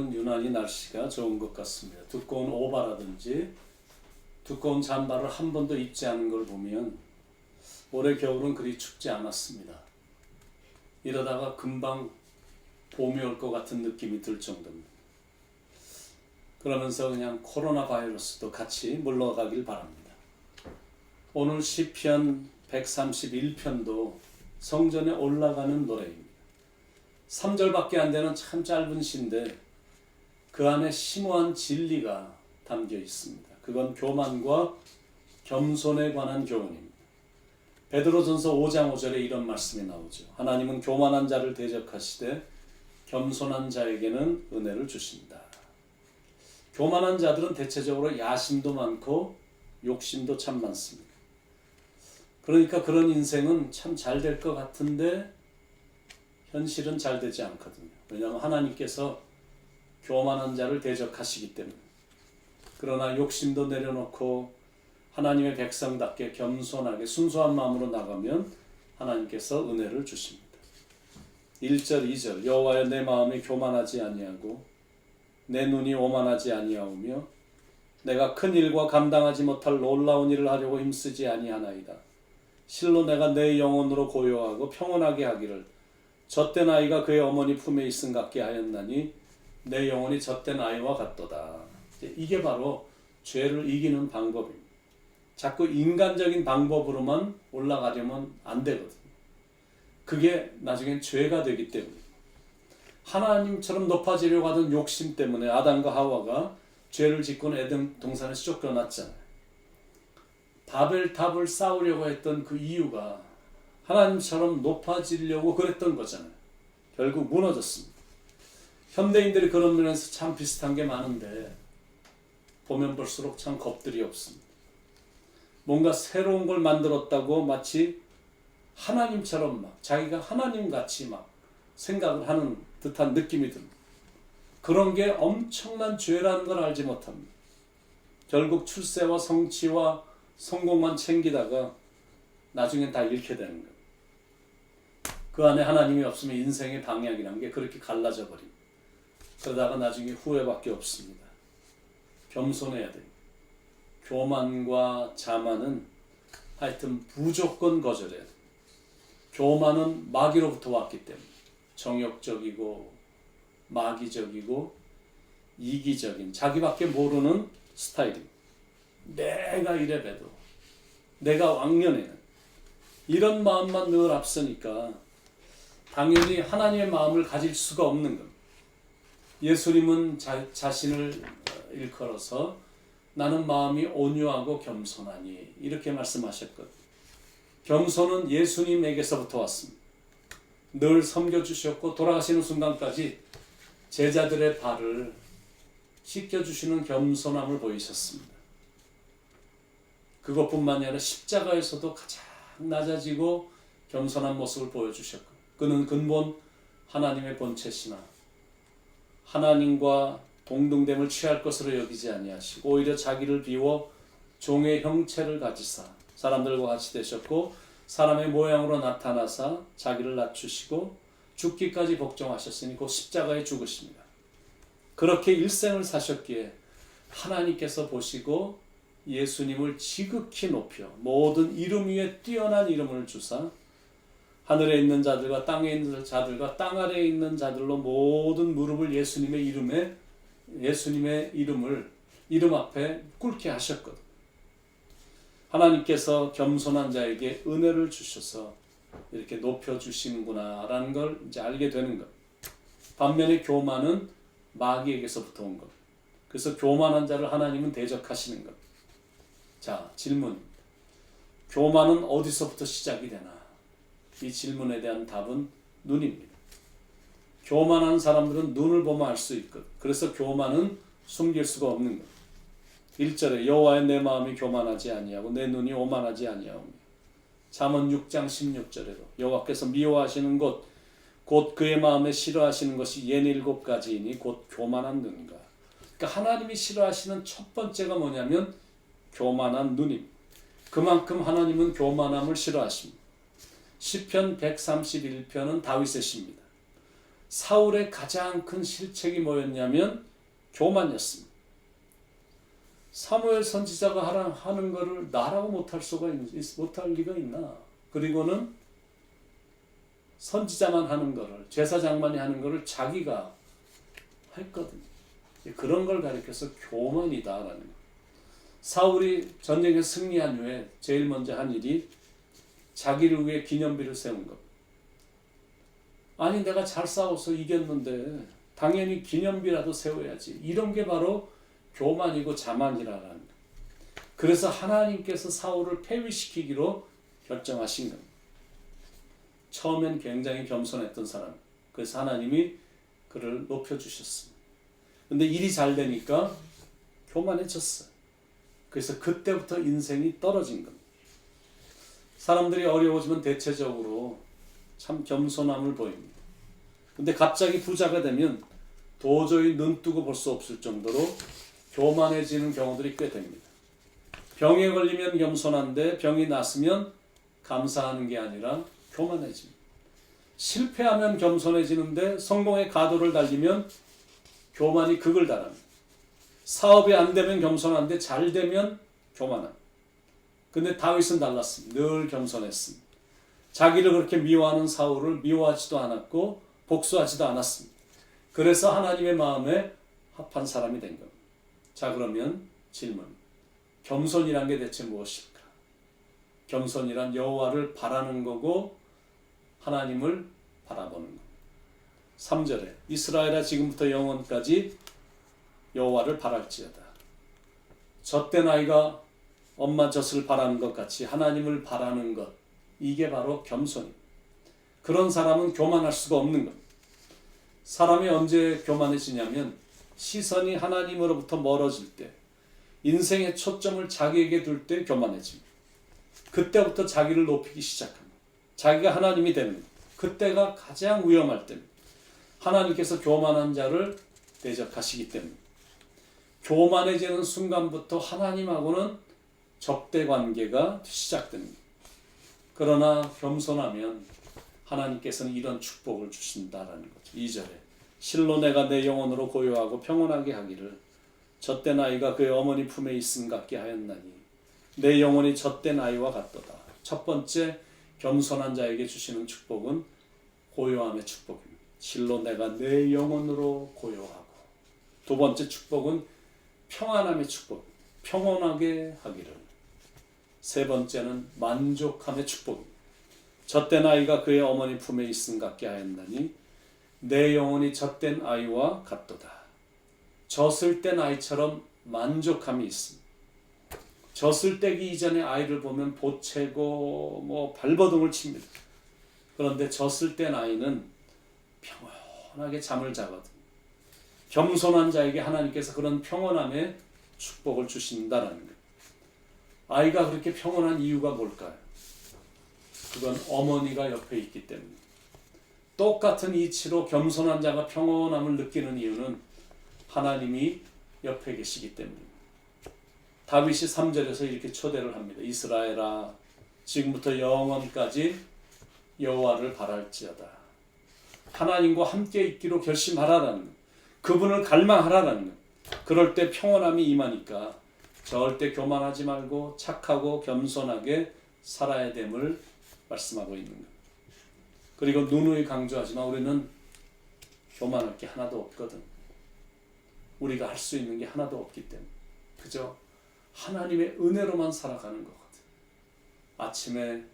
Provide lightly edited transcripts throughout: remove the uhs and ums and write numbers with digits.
요즘은 유난히 날씨가 좋은 것 같습니다. 두꺼운 오바라든지 두꺼운 잠바를 한 번도 입지 않은 걸 보면 올해 겨울은 그리 춥지 않았습니다. 이러다가 금방 봄이 올 것 같은 느낌이 들 정도입니다. 그러면서 그냥 코로나 바이러스도 같이 물러가길 바랍니다. 오늘 시편 131편도 성전에 올라가는 노래입니다. 3절밖에 안 되는 참 짧은 시인데 그 안에 심오한 진리가 담겨 있습니다. 그건 교만과 겸손에 관한 교훈입니다. 베드로전서 5장 5절에 이런 말씀이 나오죠. 하나님은 교만한 자를 대적하시되 겸손한 자에게는 은혜를 주신다. 교만한 자들은 대체적으로 야심도 많고 욕심도 참 많습니다. 그러니까 그런 인생은 참 잘 될 것 같은데 현실은 잘 되지 않거든요. 왜냐하면 하나님께서 교만한 자를 대적하시기 때문에. 그러나 욕심도 내려놓고 하나님의 백성답게 겸손하게 순수한 마음으로 나가면 하나님께서 은혜를 주십니다. 1절 2절 여호와여 내 마음이 교만하지 아니하고 내 눈이 오만하지 아니하오며 내가 큰 일과 감당하지 못할 놀라운 일을 하려고 힘쓰지 아니하나이다. 실로 내가 내 영혼으로 고요하고 평온하게 하기를 젖된 아이가 그의 어머니 품에 있음 같게 하였나니 내 영혼이 젖된 아이와 같도다. 이게 바로 죄를 이기는 방법입니다. 자꾸 인간적인 방법으로만 올라가려면 안 되거든요. 그게 나중엔 죄가 되기 때문에 하나님처럼 높아지려고 하던 욕심 때문에 아담과 하와가 죄를 짓고는 에덴 동산에서 쫓겨났잖아요. 바벨탑을 쌓으려고 했던 그 이유가 하나님처럼 높아지려고 그랬던 거잖아요. 결국 무너졌습니다. 현대인들이 그런 면에서 참 비슷한 게 많은데 보면 볼수록 참 겁들이 없습니다. 뭔가 새로운 걸 만들었다고 마치 하나님처럼 막 자기가 하나님같이 막 생각을 하는 듯한 느낌이 듭니다. 그런 게 엄청난 죄라는 걸 알지 못합니다. 결국 출세와 성취와 성공만 챙기다가 나중엔 다 잃게 되는 거예요. 그 안에 하나님이 없으면 인생의 방향이란 게 그렇게 갈라져 버립니다. 그러다가 나중에 후회밖에 없습니다. 겸손해야 돼요. 교만과 자만은 하여튼 무조건 거절해야 돼요. 교만은 마귀로부터 왔기 때문에 정욕적이고 마귀적이고 이기적인 자기밖에 모르는 스타일입니다. 내가 이래봬도 내가 왕년에는 이런 마음만 늘 앞서니까 당연히 하나님의 마음을 가질 수가 없는 겁니다. 예수님은 자신을 일컬어서 나는 마음이 온유하고 겸손하니 이렇게 말씀하셨거든요. 겸손은 예수님에게서부터 왔습니다. 늘 섬겨주셨고 돌아가시는 순간까지 제자들의 발을 씻겨주시는 겸손함을 보이셨습니다. 그것뿐만이 아니라 십자가에서도 가장 낮아지고 겸손한 모습을 보여주셨고 그는 근본 하나님의 본체시나 하나님과 동등됨을 취할 것으로 여기지 아니하시고 오히려 자기를 비워 종의 형체를 가지사 사람들과 같이 되셨고 사람의 모양으로 나타나사 자기를 낮추시고 죽기까지 복종하셨으니 곧 십자가에 죽으십니다. 그렇게 일생을 사셨기에 하나님께서 보시고 예수님을 지극히 높여 모든 이름 위에 뛰어난 이름을 주사 하늘에 있는 자들과 땅에 있는 자들과 땅 아래에 있는 자들로 모든 무릎을 예수님의 이름을 이름 앞에 꿇게 하셨거든요. 하나님께서 겸손한 자에게 은혜를 주셔서 이렇게 높여주시는구나 라는 걸 이제 알게 되는 것. 반면에 교만은 마귀에게서부터 온 것. 그래서 교만한 자를 하나님은 대적하시는 것. 자, 질문. 교만은 어디서부터 시작이 되나? 이 질문에 대한 답은 눈입니다. 교만한 사람들은 눈을 보면 알 수 있거든. 그래서 교만은 숨길 수가 없는 것. 1절에 여호와의 내 마음이 교만하지 아니하고 내 눈이 오만하지 아니하오며 잠언 6장 16절에도 여호와께서 미워하시는 곧 그의 마음에 싫어하시는 것이 67가지이니 곧 교만한 눈과. 그러니까 하나님이 싫어하시는 첫 번째가 뭐냐면 교만한 눈입니다. 그만큼 하나님은 교만함을 싫어하십니다. 시편 131편은 다윗의 시입니다. 사울의 가장 큰 실책이 뭐였냐면 교만이었습니다. 사무엘 선지자가 하는 것을 나라고 못할 리가 있나? 그리고는 선지자만 하는 것을, 제사장만이 하는 것을 자기가 했거든요. 그런 걸 가리켜서 교만이다라는 거. 사울이 전쟁에 승리한 후에 제일 먼저 한 일이 자기를 위해 기념비를 세운 것. 아니 내가 잘 싸워서 이겼는데 당연히 기념비라도 세워야지. 이런 게 바로 교만이고 자만이라는 것. 그래서 하나님께서 사울을 폐위시키기로 결정하신 겁니다. 처음엔 굉장히 겸손했던 사람. 그래서 하나님이 그를 높여주셨습니다. 근데 일이 잘 되니까 교만해졌어요. 그래서 그때부터 인생이 떨어진 겁니다. 사람들이 어려워지면 대체적으로 참 겸손함을 보입니다. 근데 갑자기 부자가 되면 도저히 눈뜨고 볼 수 없을 정도로 교만해지는 경우들이 꽤 됩니다. 병에 걸리면 겸손한데 병이 났으면 감사하는 게 아니라 교만해집니다. 실패하면 겸손해지는데 성공의 가도를 달리면 교만이 극을 달합니다. 사업이 안 되면 겸손한데 잘 되면 교만합니다. 근데 다윗은 달랐습니다. 늘 겸손했습니다. 자기를 그렇게 미워하는 사울을 미워하지도 않았고 복수하지도 않았습니다. 그래서 하나님의 마음에 합한 사람이 된 겁니다. 자, 그러면 질문. 겸손이란 게 대체 무엇일까? 겸손이란 여호와를 바라는 거고 하나님을 바라보는 겁니다. 3절에 이스라엘아 지금부터 영원까지 여호와를 바랄지어다. 젖된 아이가 엄마 젖을 바라는 것 같이 하나님을 바라는 것, 이게 바로 겸손입니다. 그런 사람은 교만할 수가 없는 겁니다. 사람이 언제 교만해지냐면 시선이 하나님으로부터 멀어질 때, 인생의 초점을 자기에게 둘 때 교만해집니다. 그때부터 자기를 높이기 시작합니다. 자기가 하나님이 되는 겁니다. 그때가 가장 위험할 때입니다. 하나님께서 교만한 자를 대적하시기 때문에 교만해지는 순간부터 하나님하고는 적대 관계가 시작됩니다. 그러나 겸손하면 하나님께서는 이런 축복을 주신다라는 거죠. 2절에 실로 내가 내 영혼으로 고요하고 평온하게 하기를 젖된 아이가 그의 어머니 품에 있음 같게 하였나니 내 영혼이 젖된 아이와 같도다. 첫 번째 겸손한 자에게 주시는 축복은 고요함의 축복입니다. 실로 내가 내 영혼으로 고요하고, 두 번째 축복은 평안함의 축복, 평온하게 하기를. 세 번째는 만족함의 축복입니다. 젖된 아이가 그의 어머니 품에 있음 같게 하였나니 내 영혼이 젖된 아이와 같도다. 젖을 뗀 아이처럼 만족함이 있습니다. 젖을 떼기 이전에 아이를 보면 보채고 발버둥을 칩니다. 그런데 젖을 뗀 아이는 평온하게 잠을 자거든요. 겸손한 자에게 하나님께서 그런 평온함의 축복을 주신다라는 거예요. 아이가 그렇게 평온한 이유가 뭘까요? 그건 어머니가 옆에 있기 때문에. 똑같은 이치로 겸손한 자가 평온함을 느끼는 이유는 하나님이 옆에 계시기 때문입니다. 다윗이 3절에서 이렇게 초대를 합니다. 이스라엘아 지금부터 영원까지 여호와를 바랄지어다. 하나님과 함께 있기로 결심하라라는 것. 그분을 갈망하라라는 것. 그럴 때 평온함이 임하니까 절대 교만하지 말고 착하고 겸손하게 살아야 됨을 말씀하고 있는 것. 그리고 누누이 강조하지만 우리는 교만할 게 하나도 없거든. 우리가 할 수 있는 게 하나도 없기 때문에 그저 하나님의 은혜로만 살아가는 거거든. 아침에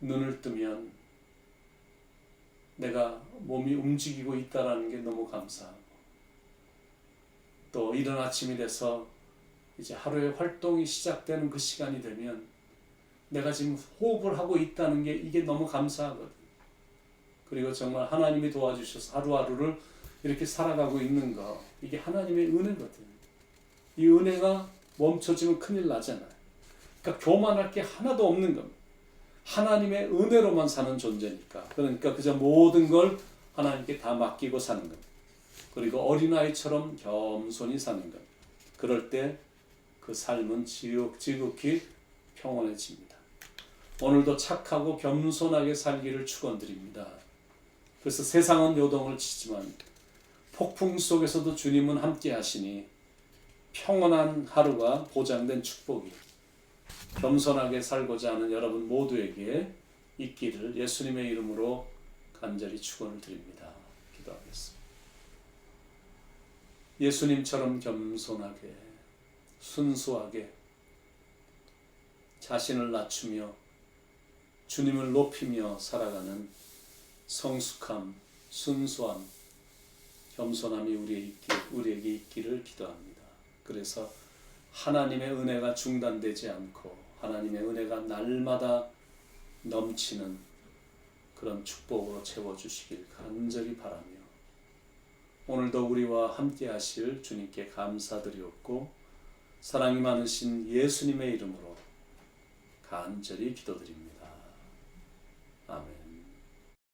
눈을 뜨면 내가 몸이 움직이고 있다는 게 너무 감사하고, 또 이른 아침이 돼서 이제 하루의 활동이 시작되는 그 시간이 되면 내가 지금 호흡을 하고 있다는 게 이게 너무 감사하거든. 그리고 정말 하나님이 도와주셔서 하루하루를 이렇게 살아가고 있는 거, 이게 하나님의 은혜거든. 이 은혜가 멈춰지면 큰일 나잖아요. 그러니까 교만할 게 하나도 없는 겁니다. 하나님의 은혜로만 사는 존재니까. 그러니까 그저 모든 걸 하나님께 다 맡기고 사는 겁니다. 그리고 어린아이처럼 겸손히 사는 겁니다. 그럴 때 그 삶은 지극히 평온해집니다. 오늘도 착하고 겸손하게 살기를 축원드립니다. 그래서 세상은 요동을 치지만 폭풍 속에서도 주님은 함께 하시니 평온한 하루가 보장된 축복이 겸손하게 살고자 하는 여러분 모두에게 있기를 예수님의 이름으로 간절히 축원을 드립니다. 기도하겠습니다. 예수님처럼 겸손하게 순수하게 자신을 낮추며 주님을 높이며 살아가는 성숙함, 순수함, 겸손함이 우리에게 있기를 기도합니다. 그래서 하나님의 은혜가 중단되지 않고 하나님의 은혜가 날마다 넘치는 그런 축복으로 채워주시길 간절히 바라며 오늘도 우리와 함께 하실 주님께 감사드리옵고 사랑이 많으신 예수님의 이름으로 간절히 기도드립니다. 아멘.